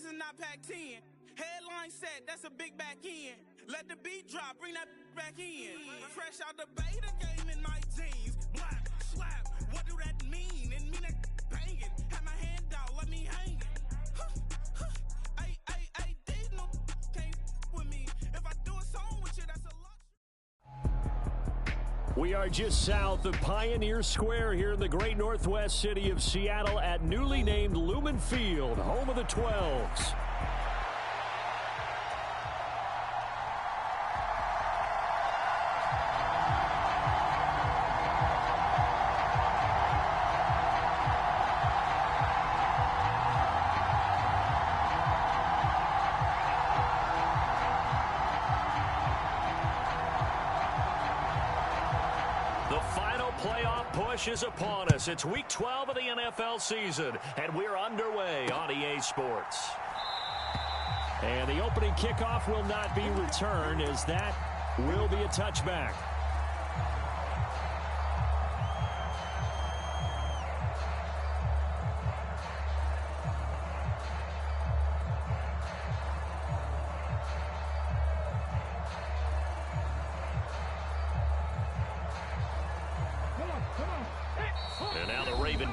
is not Pac-10. Headline set, that's a big back end. Let the beat drop, bring that back in. Fresh out the beta game in my jeans. Blap, slap, what do that mean? It mean that banging. Have my hand out, let me hang it. These no can't with me. If I do a song with you, that's a luxury. We are just south of Pioneer Square here in the great northwest city of Seattle at newly named Lumen Field, home of the 12s. Is upon us. It's week 12 of the NFL season, and we're underway on EA Sports. And the opening kickoff will not be returned, as that will be a touchback.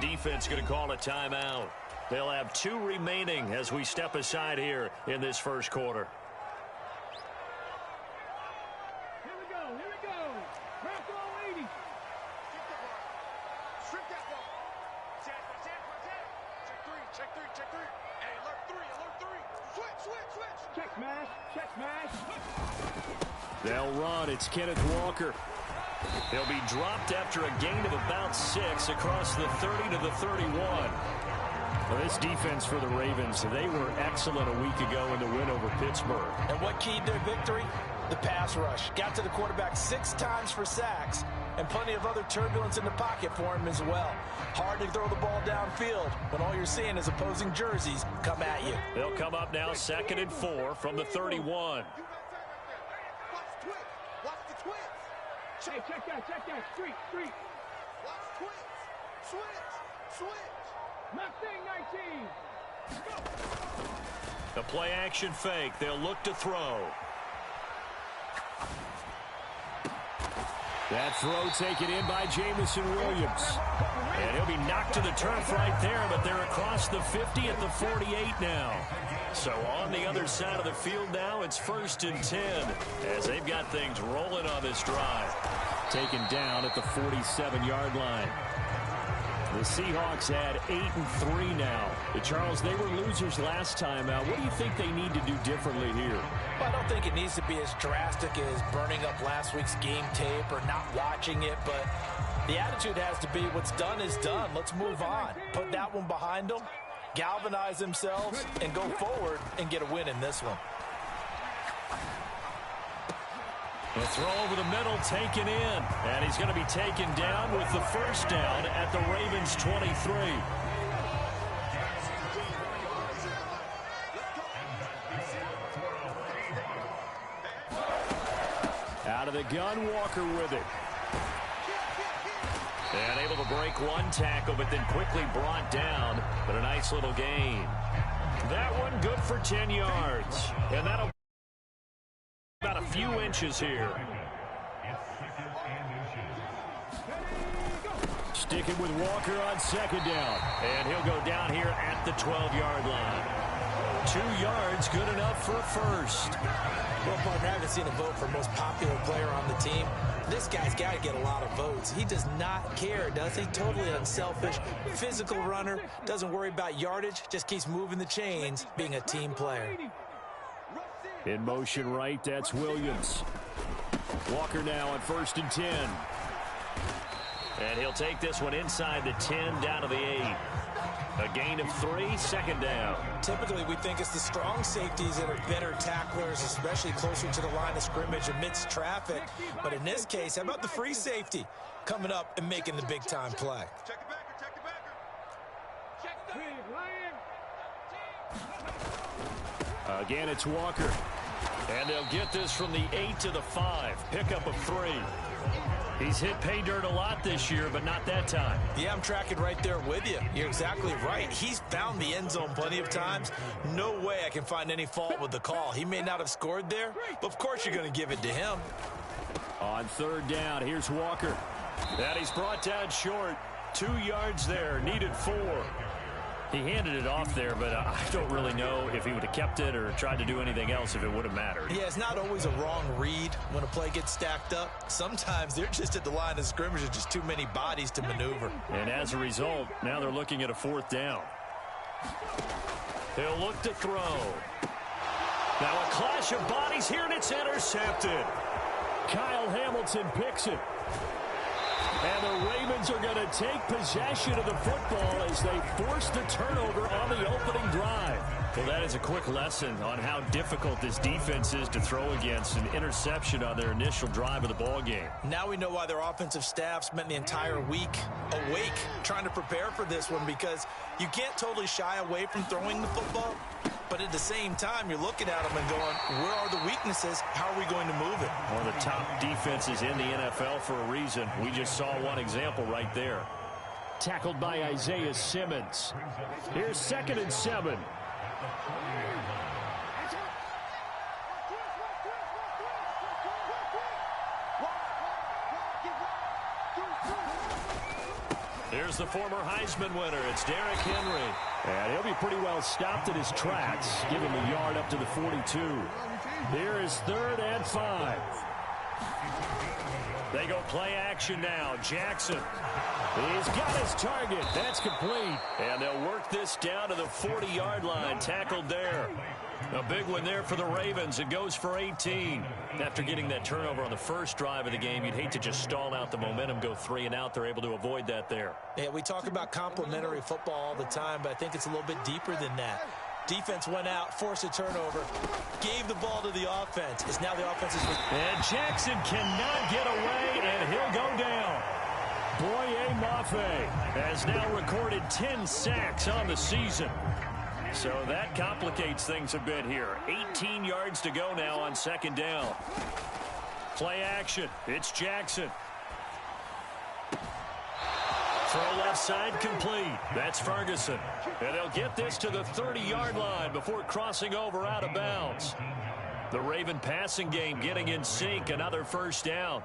Defense going to call a timeout. They'll have 2 remaining as we step aside here in this first quarter. Here we go. Crack all 80. Strip that ball. Check 3. Hey, alert 3. Switch. Check smash. They'll run. It's Kenneth Walker. He'll be dropped after a gain of about 6 across the 30 to the 31. Well, this defense for the Ravens, they were excellent a week ago in the win over Pittsburgh. And what keyed their victory? The pass rush. Got to the quarterback 6 times for sacks, and plenty of other turbulence in the pocket for him as well. Hard to throw the ball downfield when all you're seeing is opposing jerseys come at you. They'll come up now 2nd and 4 from the 31. Hey, check that. Street. Watch switch. Mustang 19. Go. The play action fake. They'll look to throw. That throw taken in by Jamison Williams. And he'll be knocked to the turf right there, but they're across the 50 at the 48 now. So on the other side of the field now, it's 1st and 10 as they've got things rolling on this drive. Taken down at the 47-yard line. The Seahawks had 8 and 3 now. Charles, they were losers last time out. What do you think they need to do differently here? Well, I don't think it needs to be as drastic as burning up last week's game tape or not watching it, but the attitude has to be what's done is done. Let's move on. Put that one behind them, galvanize themselves, and go forward and get a win in this one. The throw over the middle taken in, and he's going to be taken down with the first down at the Ravens 23. Out of the gun, Walker with it. And able to break one tackle, but then quickly brought down, but a nice little gain. That one good for 10 yards, and that'll about a few inches here. Sticking with Walker on 2nd down. And he'll go down here at the 12-yard line. 2 yards, good enough for a first. Well, partner, I haven't seen a vote for most popular player on the team. This guy's got to get a lot of votes. He does not care, does he? Totally unselfish, physical runner, doesn't worry about yardage, just keeps moving the chains, being a team player. In motion right, that's Williams. Walker now on 1st and 10. And he'll take this one inside the 10 down to the 8. A gain of 3, 2nd down. Typically, we think it's the strong safeties that are better tacklers, especially closer to the line of scrimmage amidst traffic. But in this case, how about the free safety coming up and making the big-time play? Check the backer. Again, it's Walker. And they'll get this from the 8 to the 5. Pickup of 3. He's hit pay dirt a lot this year, but not that time. Yeah, I'm tracking right there with you. You're exactly right. He's found the end zone plenty of times. No way I can find any fault with the call. He may not have scored there, but of course you're going to give it to him. On 3rd down, here's Walker. And he's brought down short. 2 yards there, needed 4. He handed it off there, but I don't really know if he would have kept it or tried to do anything else if it would have mattered. Yeah, it's not always a wrong read when a play gets stacked up. Sometimes they're just at the line of scrimmage with just too many bodies to maneuver. And as a result, now they're looking at a 4th down. He'll look to throw. Now a clash of bodies here, and it's intercepted. Kyle Hamilton picks it. And the Ravens are going to take possession of the football as they force the turnover on the opening drive. Well, that is a quick lesson on how difficult this defense is to throw against. An interception on their initial drive of the ball game. Now we know why their offensive staff spent the entire week awake trying to prepare for this one, because you can't totally shy away from throwing the football. But at the same time, you're looking at them and going, where are the weaknesses? How are we going to move it? One of the top defenses in the NFL for a reason. We just saw one example right there. Tackled by Isaiah Simmons. Here's 2nd and 7. Here's the former Heisman winner. It's Derrick Henry. And he'll be pretty well stopped in his tracks. Give him a yard up to the 42. Here is 3rd and 5. They go play action now. Jackson. He's got his target. That's complete. And they'll work this down to the 40-yard line. Tackled there. A big one there for the Ravens. It goes for 18. After getting that turnover on the first drive of the game, you'd hate to just stall out the momentum, go 3 and out. They're able to avoid that there. Yeah, we talk about complementary football all the time, but I think it's a little bit deeper than that. Defense went out, forced a turnover, gave the ball to the offense. It's now the offense's... And Jackson cannot get away, and he'll go down. Boye Mafe has now recorded 10 sacks on the season. So that complicates things a bit here. 18 yards to go now on 2nd down. Play action. It's Jackson. Throw left side complete. That's Ferguson. And they'll get this to the 30-yard line before crossing over out of bounds. The Raven passing game getting in sync. Another 1st down.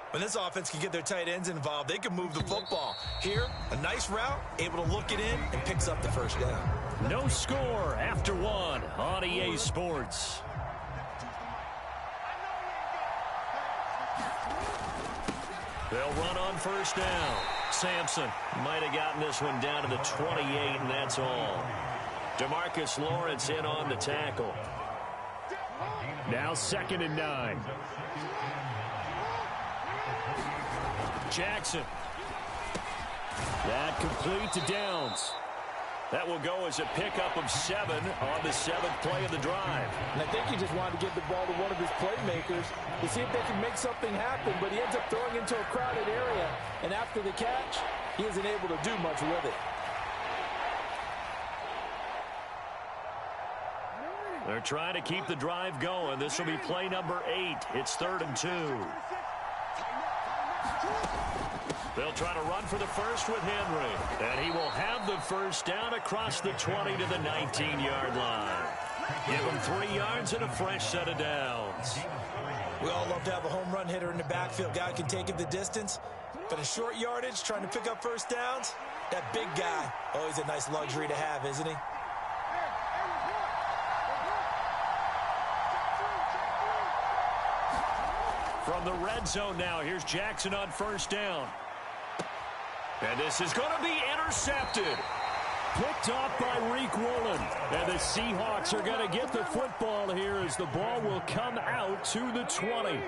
When this offense can get their tight ends involved, they can move the football. Here, a nice route, able to look it in, and picks up the 1st down. No score after 1 on EA Sports. They'll run on 1st down. Sampson might have gotten this one down to the 28, and that's all. DeMarcus Lawrence in on the tackle. Now 2nd and 9. Jackson. That complete to Downs. That will go as a pickup of 7 on the 7th play of the drive. And I think he just wanted to give the ball to one of his playmakers to see if they can make something happen, but he ends up throwing into a crowded area. And after the catch, he isn't able to do much with it. They're trying to keep the drive going. This will be play number 8. It's 3rd and 2. They'll try to run for the first with Henry. And he will have the 1st down across the 20 to the 19-yard line. Give him 3 yards and a fresh set of downs. We all love to have a home run hitter in the backfield. Guy can take it the distance. But in short yardage, trying to pick up 1st downs, that big guy, always a nice luxury to have, isn't he? From the red zone now, here's Jackson on 1st down. And this is going to be intercepted. Picked off by Reek Woolen. And the Seahawks are going to get the football here as the ball will come out to the 20.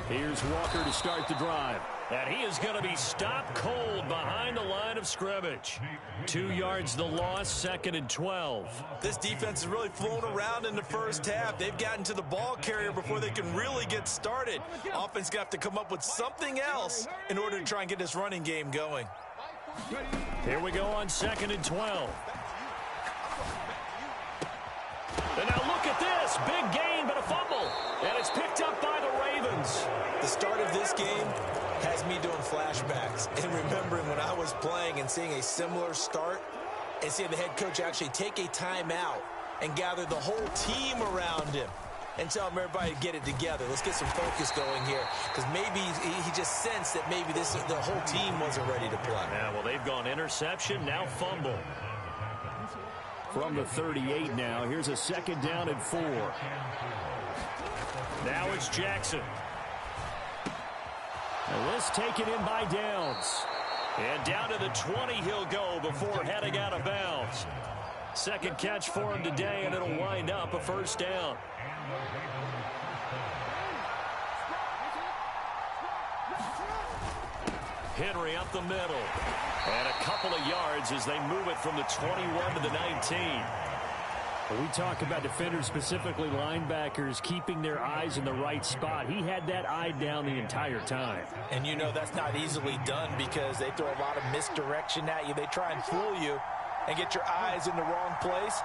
Here's Walker to start the drive. And he is going to be stopped cold behind the line of scrimmage. 2 yards the loss, 2nd and 12. This defense has really flown around in the first half. They've gotten to the ball carrier before they can really get started. Offense got to come up with something else in order to try and get this running game going. Here we go on 2nd and 12. Seahawks. Big gain, but a fumble. And it's picked up by the Ravens. The start of this game has me doing flashbacks and remembering when I was playing and seeing a similar start and seeing the head coach actually take a timeout and gather the whole team around him and tell everybody to get it together. Let's get some focus going here, because maybe he just sensed that maybe the whole team wasn't ready to play. Yeah, well, they've gone interception, now fumble. From the 38 now, here's a second down and 4. Now it's Jackson. And this taken in by Downs. And down to the 20 he'll go before heading out of bounds. Second catch for him today, and it'll wind up a first down. Henry up the middle. And a couple of yards as they move it from the 21 to the 19. We talk about defenders, specifically linebackers, keeping their eyes in the right spot. He had that eye down the entire time. And you know that's not easily done because they throw a lot of misdirection at you. They try and fool you and get your eyes in the wrong place.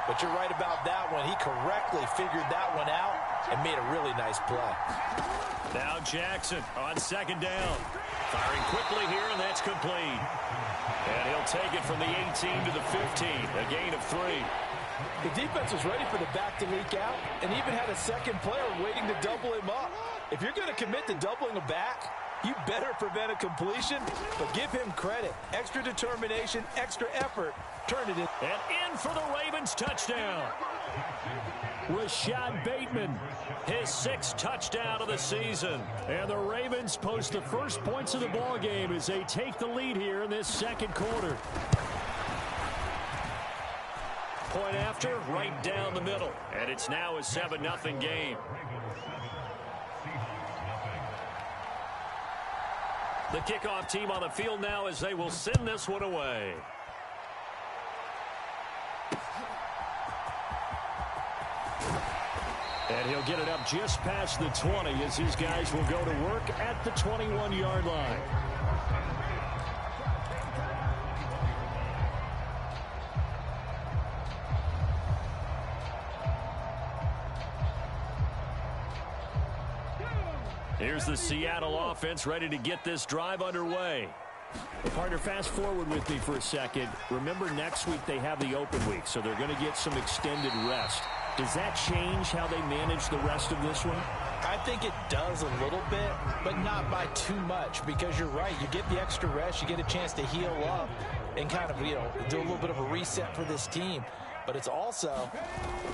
But you're right about that one. He correctly figured that one out and made a really nice play. Now Jackson on second down. Firing quickly here, and that's complete. And he'll take it from the 18 to the 15. A gain of 3. The defense was ready for the back to leak out and even had a second player waiting to double him up. If you're going to commit to doubling a back, you better prevent a completion, but give him credit. Extra determination, extra effort. Turn it in. And in for the Ravens touchdown. Rashad Bateman, His 6th touchdown of the season. and the Ravens post the first points of the ball game as they take the lead here in this second quarter. Point after, right down the middle. And it's now a 7-0 game. The kickoff team on the field now as they will send this one away. And he'll get it up just past the 20 as these guys will go to work at the 21-yard line. Here's the Seattle offense ready to get this drive underway. Partner, fast forward with me for a second. Remember, next week they have the open week, so they're going to get some extended rest. Does that change how they manage the rest of this one? I think it does a little bit, but not by too much, because you're right. You get the extra rest. You get a chance to heal up and kind of, do a little bit of a reset for this team. But it's also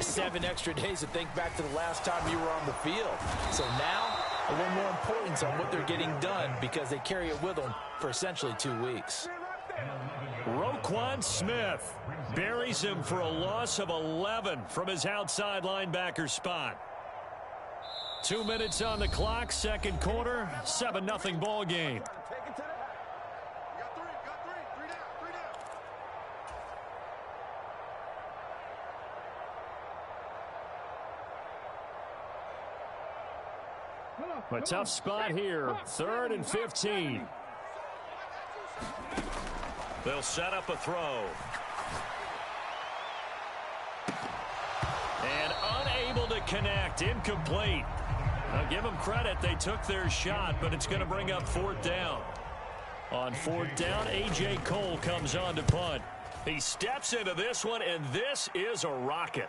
7 extra days to think back to the last time you were on the field. So now, a little more importance on what they're getting done because they carry it with them for essentially 2 weeks. Roquan Smith buries him for a loss of 11 from his outside linebacker spot. 2 minutes on the clock, second quarter, 7-0 ball game. A tough spot here, 3rd and 15. They'll set up a throw. And unable to connect, incomplete. Now give them credit, they took their shot, but it's going to bring up 4th down. On 4th down, A.J. Cole comes on to punt. He steps into this one, and this is a rocket.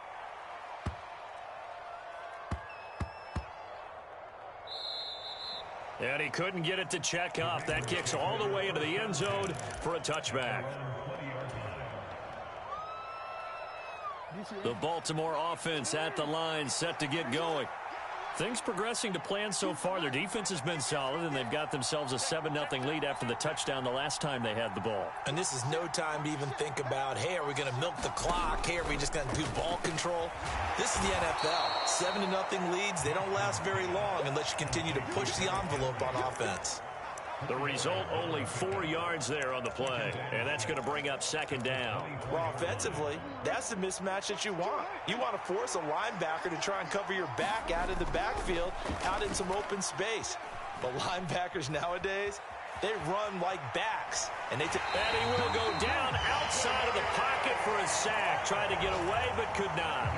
And he couldn't get it to check off. That kicks all the way into the end zone for a touchback. The Baltimore offense at the line, set to get going. Things progressing to plan so far. Their defense has been solid, and they've got themselves a 7-0 lead after the touchdown the last time they had the ball. And this is no time to even think about, hey, are we going to milk the clock? Hey, are we just going to do ball control? This is the NFL. 7-0 leads, they don't last very long unless you continue to push the envelope on offense. The result, only 4 yards there on the play, and that's going to bring up 2nd down. Well, offensively, that's the mismatch that you want. You want to force a linebacker to try and cover your back out in the backfield, out in some open space. But linebackers nowadays, they run like backs. And he will go down outside of the pocket for a sack. Tried to get away, but could not.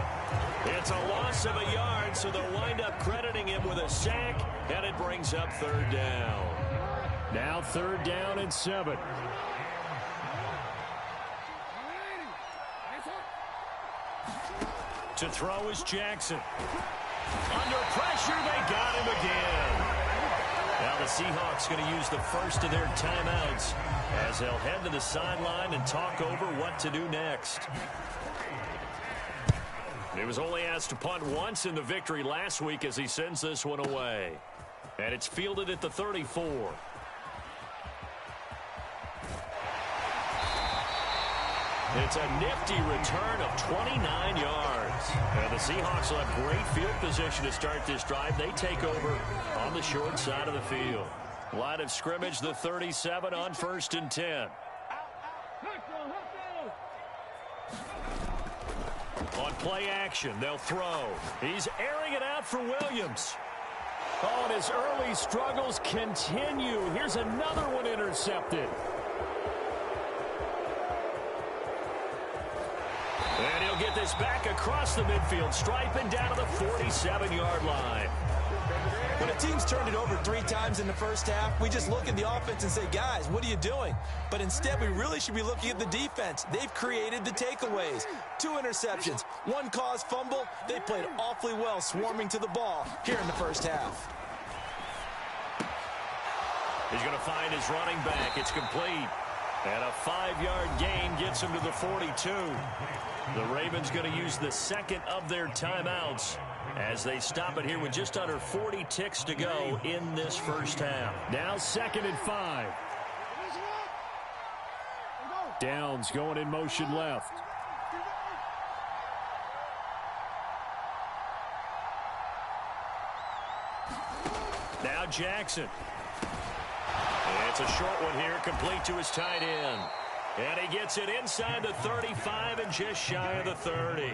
It's a loss of a yard, so they'll wind up crediting him with a sack, and it brings up third down. Now 3rd down and 7. To throw is Jackson. Under pressure, they got him again. Now the Seahawks going to use the first of their timeouts as they'll head to the sideline and talk over what to do next. He was only asked to punt once in the victory last week as he sends this one away. And it's fielded at the 34. It's a nifty return of 29 yards. And the Seahawks will have great field position to start this drive. They take over on the short side of the field. Line of scrimmage, the 37 on 1st and 10. On play action, they'll throw. He's airing it out for Williams. Oh, and his early struggles continue. Here's another one intercepted. And he'll get this back across the midfield stripe and down to the 47-yard line. When a team's turned it over 3 times in the first half, we just look at the offense and say, guys, what are you doing? But instead, we really should be looking at the defense. They've created the takeaways. 2 interceptions, 1 caused fumble. They played awfully well swarming to the ball here in the first half. He's going to find his running back. It's complete. And a 5-yard gain gets him to the 42. The Ravens going to use the second of their timeouts as they stop it here with just under 40 ticks to go in this first half. Now 2nd and 5. Downs going in motion left. Now Jackson. It's a short one here, complete to his tight end. And he gets it inside the 35 and just shy of the 30.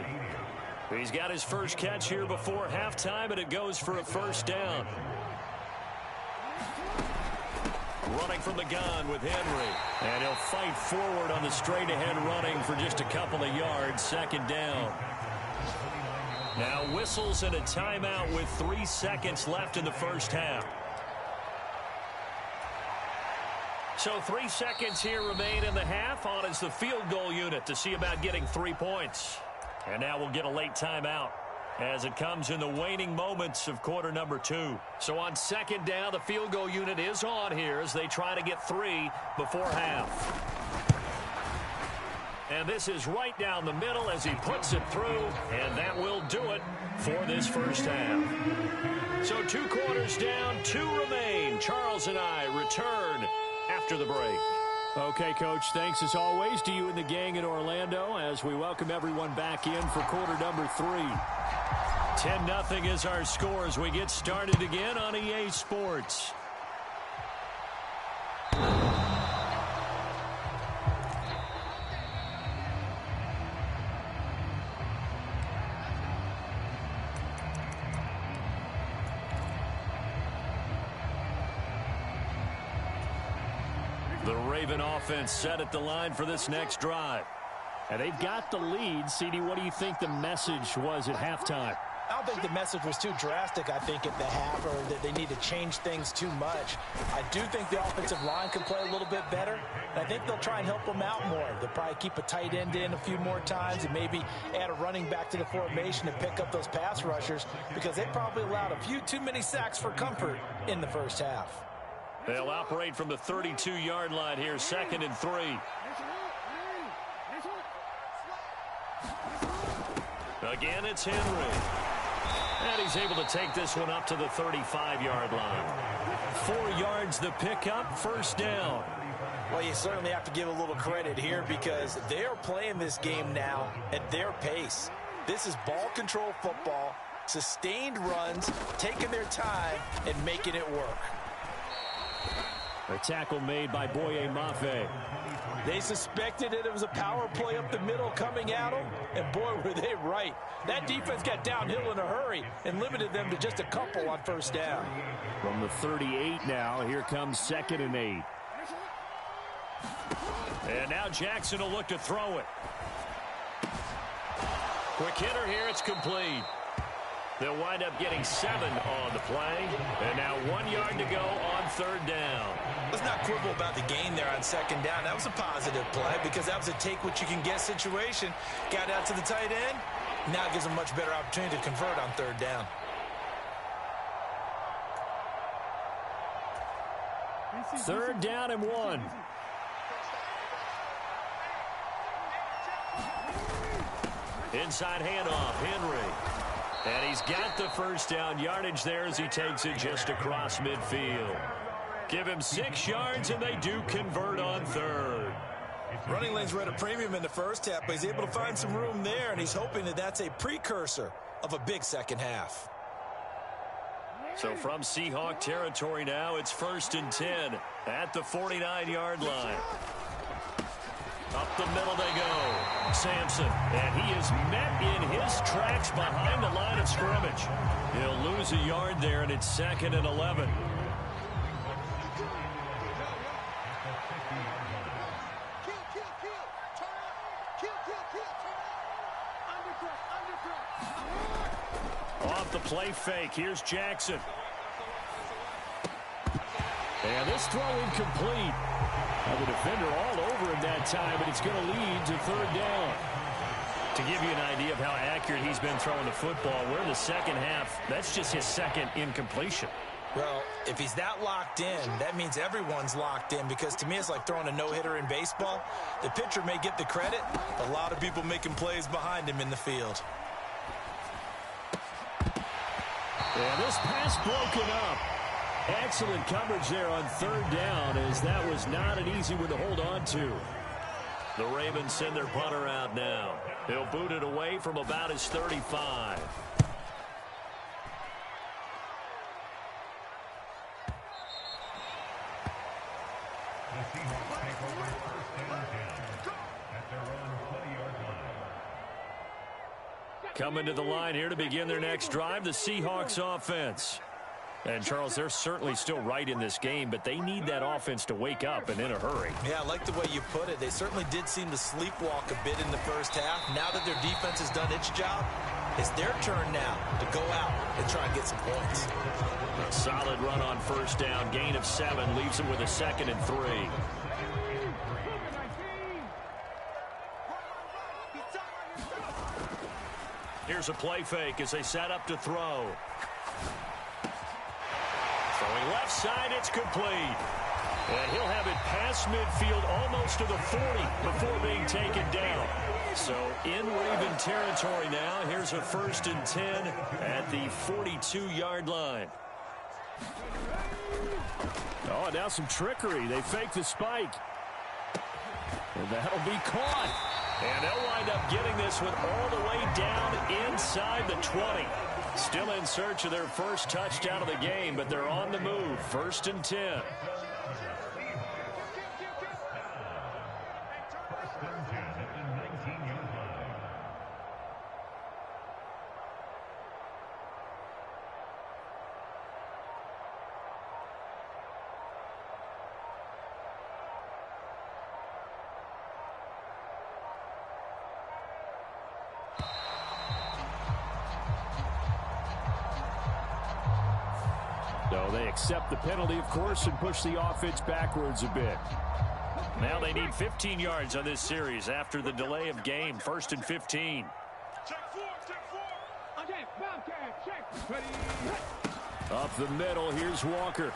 He's got his first catch here before halftime, and it goes for a first down. Running from the gun with Henry. And he'll fight forward on the straight-ahead running for just a couple of yards, 2nd down. Now whistles and a timeout with 3 seconds left in the first half. So 3 seconds here remain in the half. On is the field goal unit to see about getting 3 points. And now we'll get a late timeout as it comes in the waning moments of quarter number 2. So on 2nd down, the field goal unit is on here as they try to get 3 before half. And this is right down the middle as he puts it through, and that will do it for this first half. So 2 quarters down, 2 remain. Charles and I return after the break. Okay, Coach, thanks as always to you and the gang in Orlando as we welcome everyone back in for quarter number 3. 10-0 is our score as we get started again on EA Sports. The Raven offense set at the line for this next drive. And they've got the lead. CD, what do you think the message was at halftime? I don't think the message was too drastic, I think, at the half, or that they need to change things too much. I do think the offensive line can play a little bit better, and I think they'll try and help them out more. They'll probably keep a tight end in a few more times and maybe add a running back to the formation and pick up those pass rushers because they probably allowed a few too many sacks for comfort in the first half. They'll operate from the 32-yard line here, 2nd and 3. Again, it's Henry. And he's able to take this one up to the 35-yard line. 4 yards the pickup, first down. Well, you certainly have to give a little credit here because they are playing this game now at their pace. This is ball control football, sustained runs, taking their time, and making it work. A tackle made by Boye Mafe. They suspected it was a power play up the middle coming at them, and boy, were they right. That defense got downhill in a hurry and limited them to just a couple on first down. From the 38 now, here comes 2nd and 8. And now Jackson will look to throw it. Quick hitter here. It's complete. They'll wind up getting 7 on the play. And now 1 yard to go on 3rd down. Let's not quibble about the gain there on 2nd down. That was a positive play because that was a take-what-you-can-get situation. Got out to the tight end. Now it gives them a much better opportunity to convert on 3rd down. Third down and 1. Inside handoff, Henry. And he's got the first down yardage there as he takes it just across midfield. Give him 6 yards, and they do convert on 3rd. Running lanes were at a premium in the first half, but he's able to find some room there, and he's hoping that that's a precursor of a big second half. So from Seahawk territory now, it's 1st and 10 at the 49-yard line. Up the middle they go. Sampson, and he is met in his tracks behind the line of scrimmage. He'll lose a yard there, and it's 2nd and 11. Off the play fake, here's Jackson. And this throw incomplete. The defender all over him that time, but it's going to lead to 3rd down. To give you an idea of how accurate he's been throwing the football, we're in the second half. That's just his 2nd incompletion. Well, if he's that locked in, that means everyone's locked in, because to me it's like throwing a no-hitter in baseball. The pitcher may get the credit, but a lot of people making plays behind him in the field. And this pass broken up. Excellent coverage there on 3rd down, as that was not an easy one to hold on to. The Ravens send their punter out now. He'll boot it away from about his 35. Coming to the line here to begin their next drive, the Seahawks offense. And, Charles, they're certainly still right in this game, but they need that offense to wake up and in a hurry. Yeah, I like the way you put it. They certainly did seem to sleepwalk a bit in the first half. Now that their defense has done its job, it's their turn now to go out and try and get some points. A solid run on 1st down. Gain of 7 leaves them with a 2nd and 3. Here's a play fake as they set up to throw. Throwing left side, it's complete. And he'll have it past midfield almost to the 40 before being taken down. So in Raven territory now, here's a 1st and 10 at the 42-yard line. Oh, now some trickery. They fake the spike. And that'll be caught. And they'll wind up getting this one all the way down inside the 20. Still in search of their first touchdown of the game, but they're on the move. 1st and 10. So they accept the penalty, of course, and push the offense backwards a bit. Now they need 15 yards on this series after the delay of game. 1st and 15. Up the middle, here's Walker.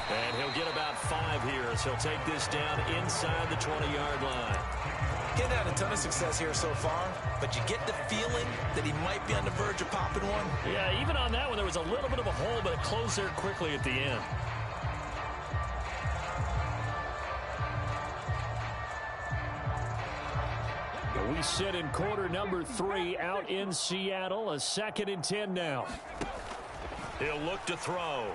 And he'll get about 5 here as he'll take this down inside the 20-yard line. Getting had a ton of success here so far, but you get the feeling that he might be on the verge of popping one. Yeah, even on that one, there was a little bit of a hole, but it closed there quickly at the end. We sit in quarter number 3 out in Seattle. A 2nd and 10 now. He'll look to throw.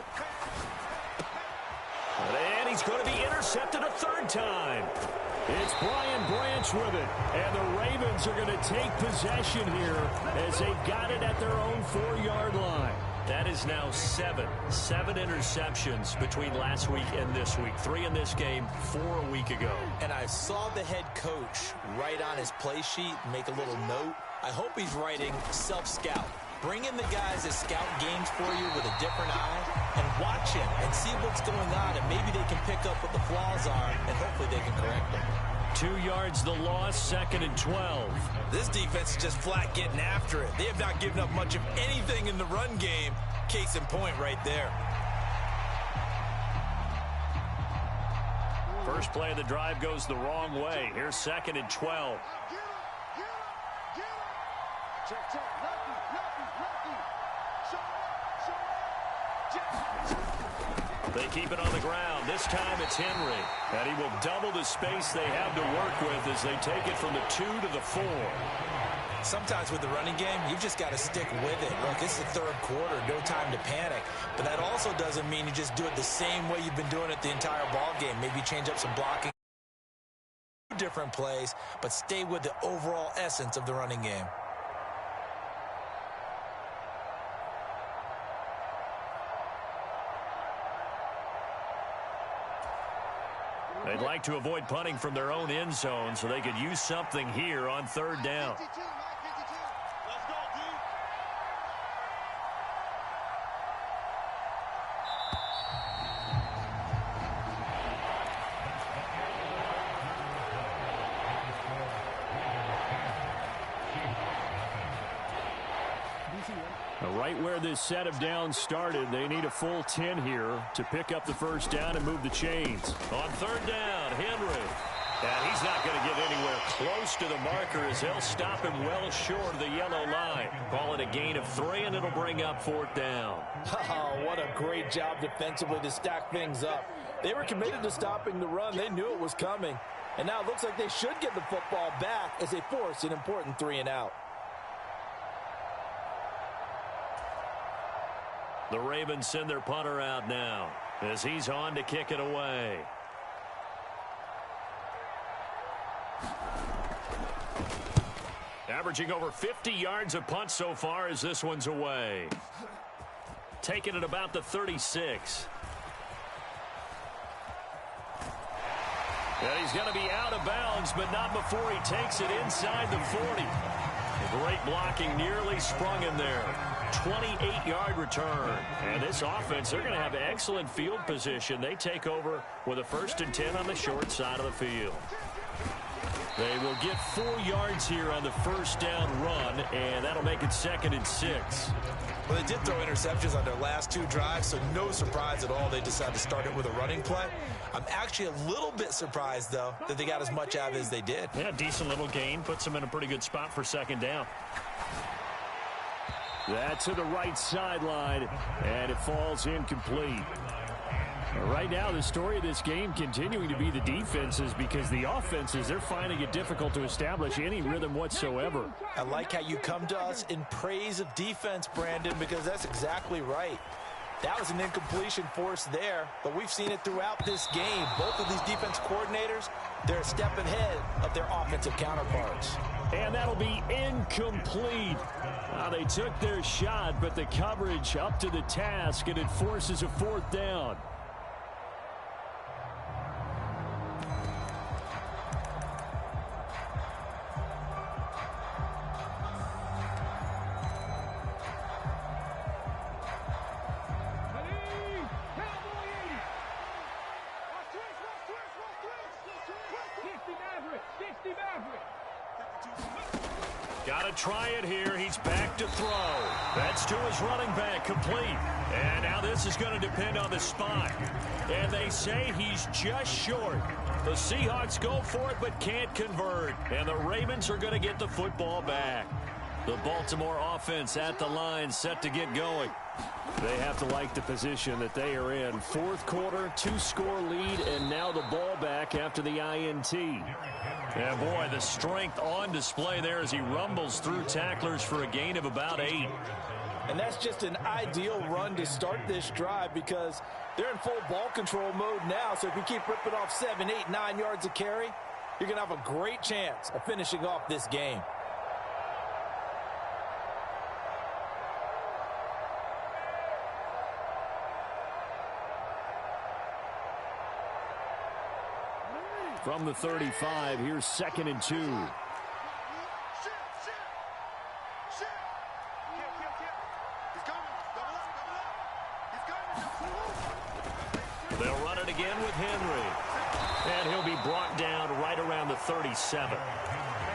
And he's going to be intercepted a 3rd time. It's Brian Branch with it. And the Ravens are going to take possession here as they've got it at their own 4-yard line. That is now 7 interceptions between last week and this week. 3 in this game, 4 a week ago. And I saw the head coach write on his play sheet, make a little note. I hope he's writing self-scout. Bring in the guys that scout games for you with a different eye and watch him and see what's going on, and maybe they can pick up what the flaws are, and hopefully they can correct them. 2 yards the loss, 2nd and 12. This defense is just flat getting after it. They have not given up much of anything in the run game. Case in point right there. First play of the drive goes the wrong way. Here's 2nd and 12. They keep it on the ground. This time it's Henry. And he will double the space they have to work with as they take it from the 2 to the 4. Sometimes with the running game, you've just got to stick with it. Look, it's the third quarter, no time to panic. But that also doesn't mean you just do it the same way you've been doing it the entire ball game. Maybe change up some blocking, different plays, but stay with the overall essence of the running game. They'd like to avoid punting from their own end zone so they could use something here on 3rd down. Right where this set of downs started, they need a full 10 here to pick up the first down and move the chains. On 3rd down, Henry. And he's not going to get anywhere close to the marker as they'll stop him well short of the yellow line. Call it a gain of 3, and it'll bring up 4th down. Oh, what a great job defensively to stack things up. They were committed to stopping the run. They knew it was coming. And now it looks like they should get the football back as they force an important 3 and out. The Ravens send their punter out now as he's on to kick it away. Averaging over 50 yards a punt so far as this one's away. Taking it about the 36. And he's going to be out of bounds, but not before he takes it inside the 40. Great blocking, nearly sprung him there. 28-yard return. And this offense, they're going to have excellent field position. They take over with a 1st and 10 on the short side of the field. They will get 4 yards here on the first down run, and that'll make it 2nd and 6. Well, they did throw interceptions on their last 2 drives, so no surprise at all they decided to start it with a running play. I'm actually a little bit surprised, though, that they got as much out of it as they did. Yeah, decent little gain. Puts them in a pretty good spot for 2nd down. That's to the right sideline, and it falls incomplete. Right now, the story of this game continuing to be the defenses, because the offenses, they're finding it difficult to establish any rhythm whatsoever. I like how you come to us in praise of defense, Brandon, because that's exactly right. That was an incompletion forced there, but we've seen it throughout this game. Both of these defense coordinators, they're a step ahead of their offensive counterparts. And that'll be incomplete. They took their shot, but the coverage up to the task, and it forces a 4th down. Got to try it here. He's back to throw. That's to his running back, complete. And now this is going to depend on the spot. And they say he's just short. The Seahawks go for it but can't convert. And the Ravens are going to get the football back. The Baltimore offense at the line, set to get going. They have to like the position that they are in. 4th quarter, 2-score lead, and now the ball back after the INT. Yeah, boy, the strength on display there as he rumbles through tacklers for a gain of about 8. And that's just an ideal run to start this drive because they're in full ball control mode now. So if you keep ripping off 7, 8, 9 yards of carry, you're going to have a great chance of finishing off this game. From the 35, here's 2nd and 2. They'll run it again with Henry. And he'll be brought down right around the 37.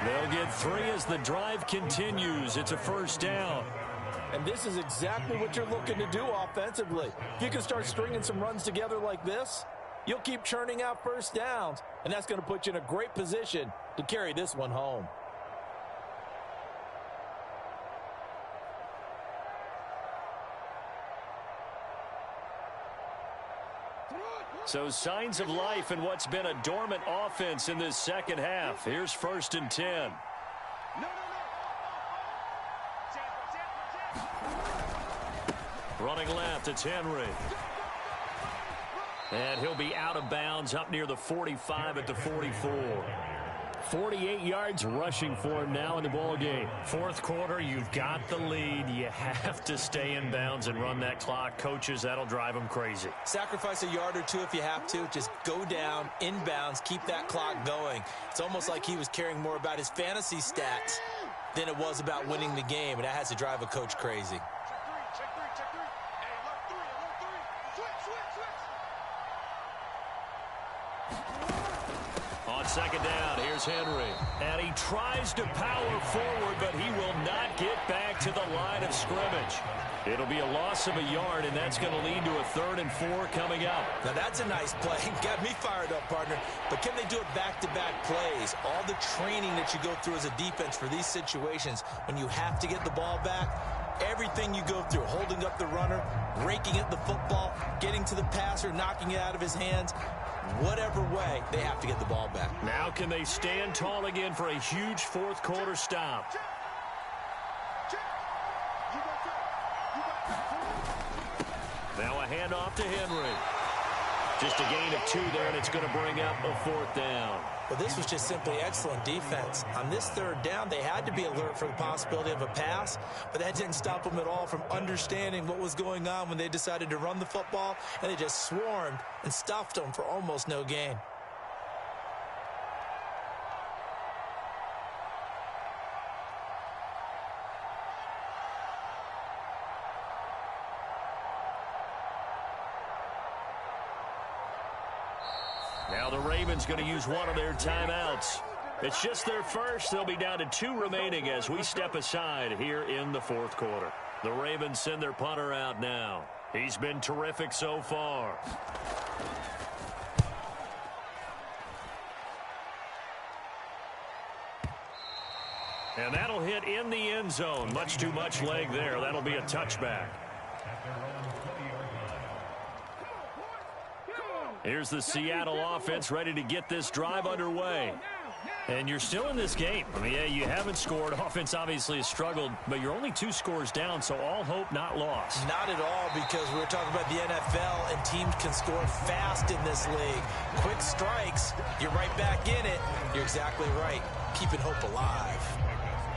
They'll get 3 as the drive continues. It's a first down. And this is exactly what you're looking to do offensively. If you can start stringing some runs together like this, you'll keep churning out first downs, and that's going to put you in a great position to carry this one home. So signs of life in what's been a dormant offense in this second half. Here's 1st and 10. Running left, it's Henry. And he'll be out of bounds up near the 45 at the 44. 48 yards rushing for him now in the ball game. Fourth quarter, you've got the lead. You have to stay in bounds and run that clock. Coaches, that'll drive them crazy. Sacrifice a yard or two if you have to. Just go down, inbounds, keep that clock going. It's almost like he was caring more about his fantasy stats than it was about winning the game, and that has to drive a coach crazy. On second down, here's Henry. And he tries to power forward, but he will not get back to the line of scrimmage. It'll be a loss of a yard, and that's going to lead to a 3rd and 4 coming up. Now, that's a nice play. Got me fired up, partner. But can they do it back-to-back plays? All the training that you go through as a defense for these situations, when you have to get the ball back, everything you go through, holding up the runner, raking at the football, getting to the passer, knocking it out of his hands, whatever way, they have to get the ball back. Now can they stand tall again for a huge fourth quarter stop? Now a handoff to Henry. Just a gain of 2 there, and it's going to bring up a 4th down. Well, this was just simply excellent defense. On this 3rd down, they had to be alert for the possibility of a pass, but that didn't stop them at all from understanding what was going on when they decided to run the football, and they just swarmed and stuffed them for almost no gain. Now the Ravens going to use one of their timeouts. It's just their first. They'll be down to 2 remaining as we step aside here in the fourth quarter. The Ravens send their punter out now. He's been terrific so far. And that'll hit in the end zone. Much too much leg there. That'll be a touchback. Here's the Seattle offense ready to get this drive underway. And you're still in this game. I mean, yeah, you haven't scored. Offense obviously has struggled, but you're only 2 scores down, so all hope not lost. Not at all, because we're talking about the NFL, and teams can score fast in this league. Quick strikes, you're right back in it. You're exactly right. Keeping hope alive.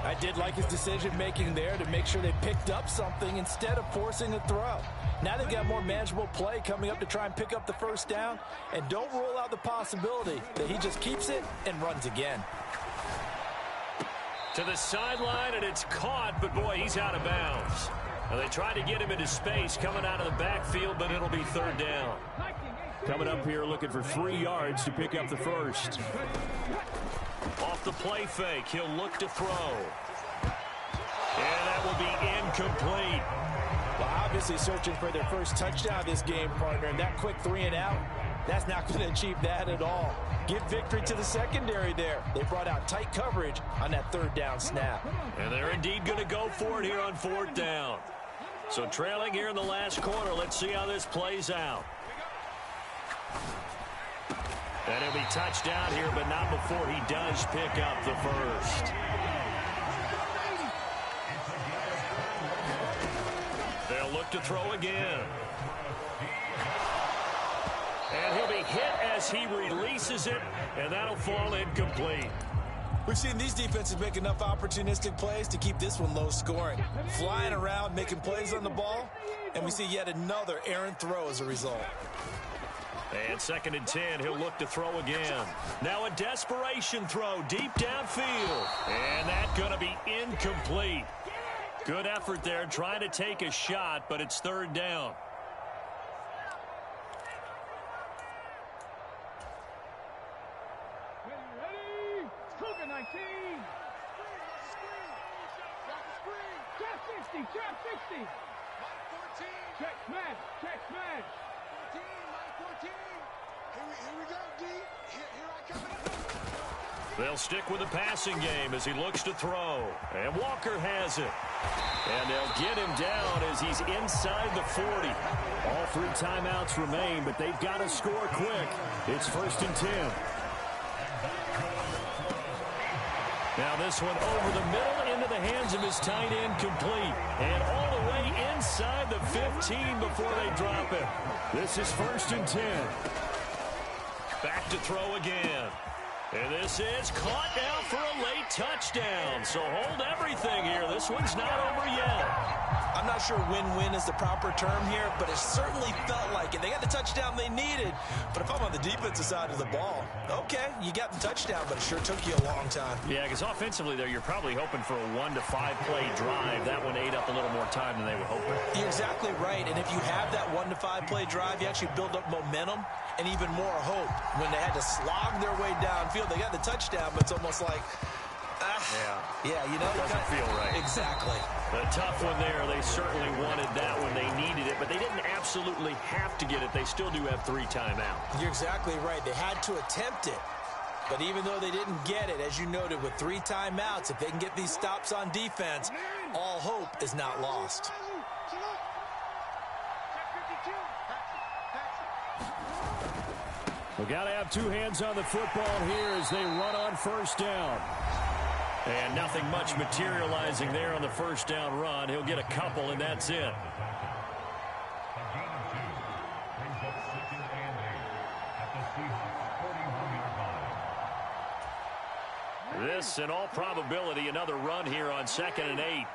I did like his decision-making there to make sure they picked up something instead of forcing a throw. Now they've got more manageable play coming up to try and pick up the first down, and don't rule out the possibility that he just keeps it and runs again. To the sideline, and it's caught, but boy, he's out of bounds. Now they tried to get him into space coming out of the backfield, but it'll be 3rd down. Coming up here looking for 3 yards to pick up the first. Off the play fake, he'll look to throw. And that will be incomplete. Well, obviously searching for their first touchdown this game, partner, and that quick 3 and out, that's not going to achieve that at all. Give victory to the secondary there. They brought out tight coverage on that 3rd down snap. And they're indeed going to go for it here on 4th down. So trailing here in the last quarter, let's see how this plays out. And he'll be touched down here, but not before he does pick up the first. They'll look to throw again. And he'll be hit as he releases it, and that'll fall incomplete. We've seen these defenses make enough opportunistic plays to keep this one low scoring. Flying around, making plays on the ball, and we see yet another errant throw as a result. And 2nd and 10, he'll look to throw again. Now a desperation throw deep downfield. And that's going to be incomplete. Good effort there trying to take a shot, but it's 3rd down. Ready? Cougar 19. Trap 60, trap 60. Mike 14. Check smash, check smash. 14, Mike 14. Here we go, D. Here I come. They'll stick with the passing game as he looks to throw. And Walker has it. And they'll get him down as he's inside the 40. All 3 timeouts remain, but they've got to score quick. It's 1st and 10. Now this one over the middle into the hands of his tight end, complete. And all the way inside the 15 before they drop it. This is 1st and 10. Back to throw again. And this is caught now for a late touchdown. So hold everything here. This one's not over yet. I'm not sure win-win is the proper term here, but it certainly felt like it. They got the touchdown they needed. But if I'm on the defensive side of the ball, okay, you got the touchdown, but it sure took you a long time. Yeah, because offensively there, you're probably hoping for a 1 to 5 play drive. That one ate up a little more time than they were hoping. You're exactly right. And if you have that 1 to 5 play drive, you actually build up momentum and even more hope. When they had to slog their way downfield, they got the touchdown, but it's almost like, yeah, you know, it doesn't feel right. Exactly. A tough one there. They certainly wanted that when they needed it, but they didn't absolutely have to get it. They still do have 3 timeouts. You're exactly right. They had to attempt it. But even though they didn't get it, as you noted, with 3 timeouts, if they can get these stops on defense, all hope is not lost. We got to have 2 hands on the football here as they run on 1st down. And nothing much materializing there on the 1st down run. He'll get a couple, and that's it. This, in all probability, another run here on 2nd and 8.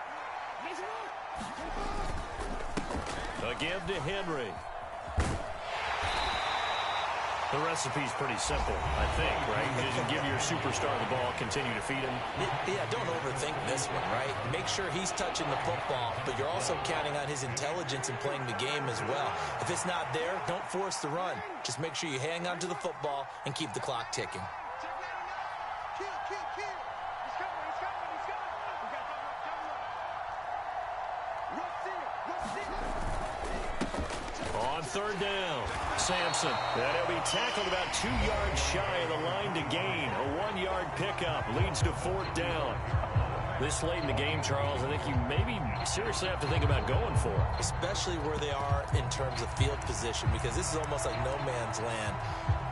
Again to Henry. The recipe's pretty simple, I think, right? Just give your superstar the ball, continue to feed him. Yeah, don't overthink this one, right? Make sure he's touching the football, but you're also counting on his intelligence in playing the game as well. If it's not there, don't force the run. Just make sure you hang on to the football and keep the clock ticking. On 3rd down, Sampson. And he'll be tackled about 2 yards shy of the line to gain. A 1-yard pickup leads to 4th down. This late in the game, Charles, I think you maybe seriously have to think about going for it. Especially where they are in terms of field position, because this is almost like no man's land.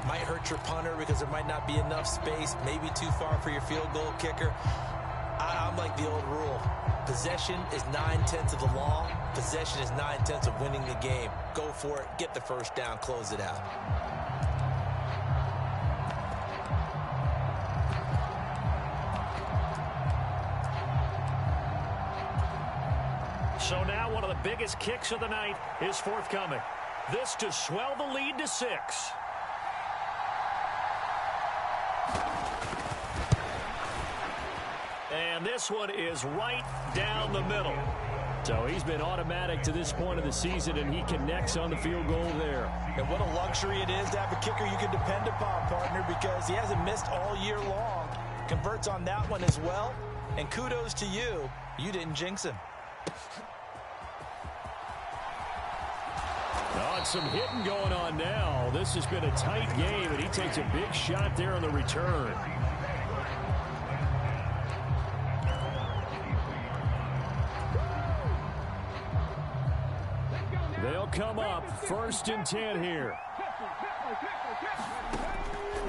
Might hurt your punter because there might not be enough space, maybe too far for your field goal kicker. I'm like the old rule. Possession is 9/10 of the law. Possession is 9/10 of winning the game. Go for it. Get the 1st down. Close it out. So now one of the biggest kicks of the night is forthcoming. This to swell the lead to 6. And this one is right down the middle. So he's been automatic to this point of the season, and he connects on the field goal there. And what a luxury it is to have a kicker you can depend upon, partner, because he hasn't missed all year long. Converts on that one as well. And kudos to you. You didn't jinx him. Oh, some hitting going on now. This has been a tight game, and he takes a big shot there on the return. They'll come up 1st and 10 here.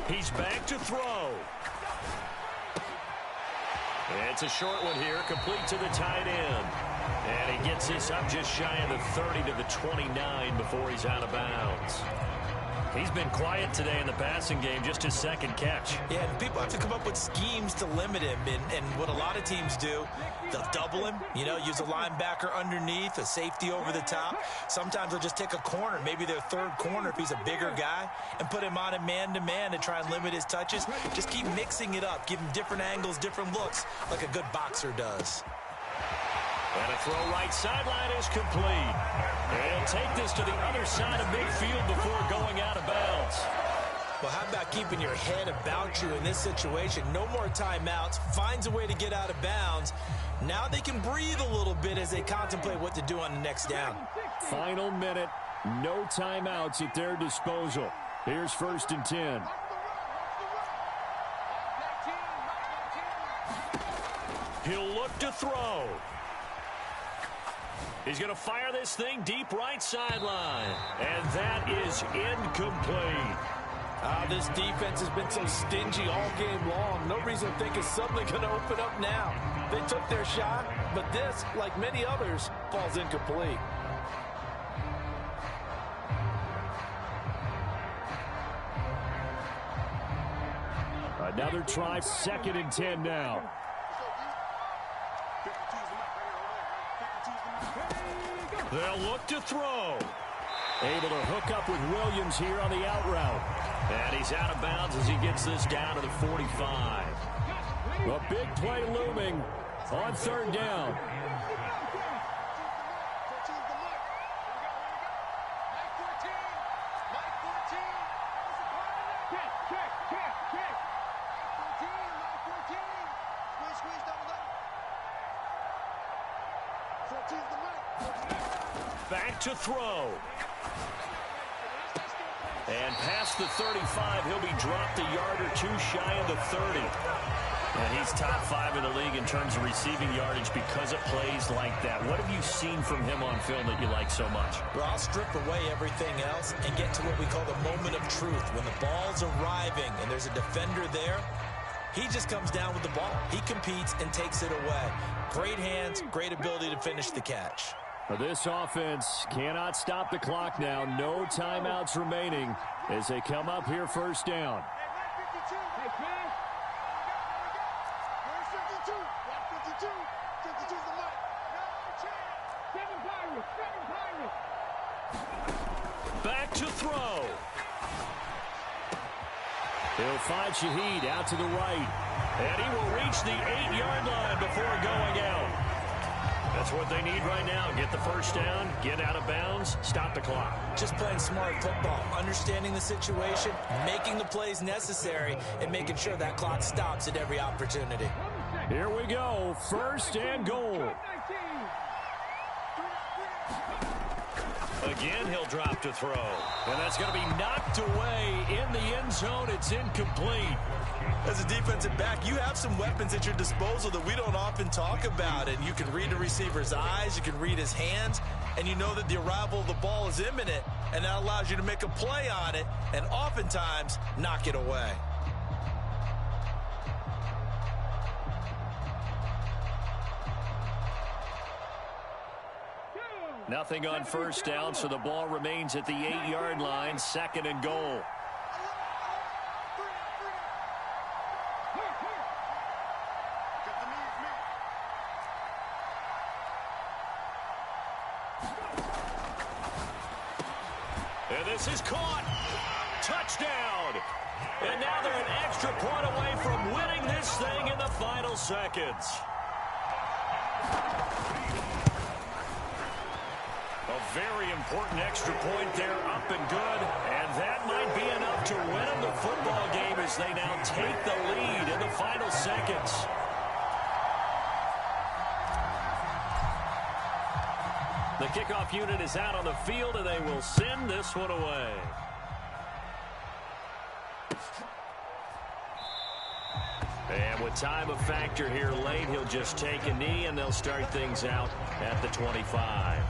He's back to throw. It's a short one here, complete to the tight end. And he gets this up just shy of the 30 to the 29 before he's out of bounds. He's been quiet today in the passing game, just his second catch. Yeah, and people have to come up with schemes to limit him. And what a lot of teams do, they'll double him, use a linebacker underneath, a safety over the top. Sometimes they'll just take a corner, maybe their third corner if he's a bigger guy, and put him on a man-to-man to try and limit his touches. Just keep mixing it up, give him different angles, different looks, like a good boxer does. And a throw right sideline is complete. They'll take this to the other side of midfield before going out of bounds. Well, how about keeping your head about you in this situation? No more timeouts. Finds a way to get out of bounds. Now they can breathe a little bit as they contemplate what to do on the next down. Final minute. No timeouts at their disposal. Here's 1st and 10. He'll look to throw. He's going to fire this thing deep right sideline. And that is incomplete. This defense has been so stingy all game long. No reason to think it's suddenly going to open up now. They took their shot, but this, like many others, falls incomplete. Another try, 2nd and 10 now. They'll look to throw. Able to hook up with Williams here on the out route. And he's out of bounds as he gets this down to the 45. A big play looming on 3rd down. Back to throw. And past the 35, he'll be dropped a yard or two shy of the 30. And he's top 5 in the league in terms of receiving yardage because of plays like that. What have you seen from him on film that you like so much? Well, I'll strip away everything else and get to what we call the moment of truth. When the ball's arriving and there's a defender there, he just comes down with the ball. He competes and takes it away. Great hands, great ability to finish the catch. This offense cannot stop the clock now. No timeouts remaining as they come up here 1st down. Back to throw. He'll find Shaheed out to the right. And he will reach the 8-yard line before going out. That's what they need right now. Get the 1st down, get out of bounds, stop the clock. Just playing smart football, understanding the situation, making the plays necessary, and making sure that clock stops at every opportunity. Here we go, 1st and goal. Again, he'll drop to throw. And that's going to be knocked away in the end zone. It's incomplete. As a defensive back, you have some weapons at your disposal that we don't often talk about. And you can read the receiver's eyes, you can read his hands, and you know that the arrival of the ball is imminent, and that allows you to make a play on it and oftentimes knock it away. Nothing on 1st down, so the ball remains at the 8-yard line, 2nd and goal. And this is caught. Touchdown. And now they're an extra point away from winning this thing in the final seconds. A very important extra point there, up and good. And that might be enough to win them the football game as they now take the lead in the final seconds. The kickoff unit is out on the field, and they will send this one away. And with time a factor here late, he'll just take a knee, and they'll start things out at the 25.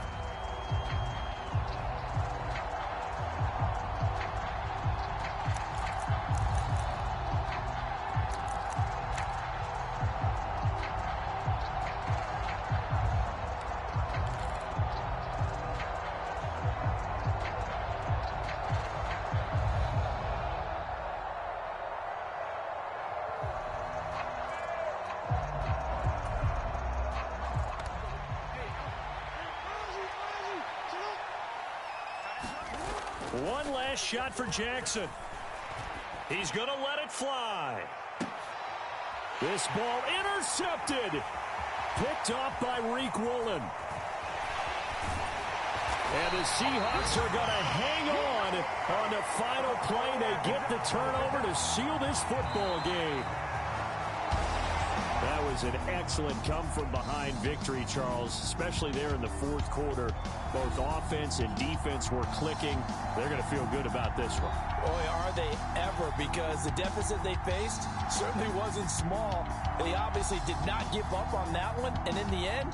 One last shot for Jackson. He's going to let it fly. This ball intercepted. Picked off by Reek Woolen. And the Seahawks are going to hang on the final play. They get the turnover to seal this football game. That was an excellent come-from-behind victory, Charles, especially there in the fourth quarter. Both offense and defense were clicking. They're going to feel good about this one. Boy, are they ever, because the deficit they faced certainly wasn't small. They obviously did not give up on that one, and in the end,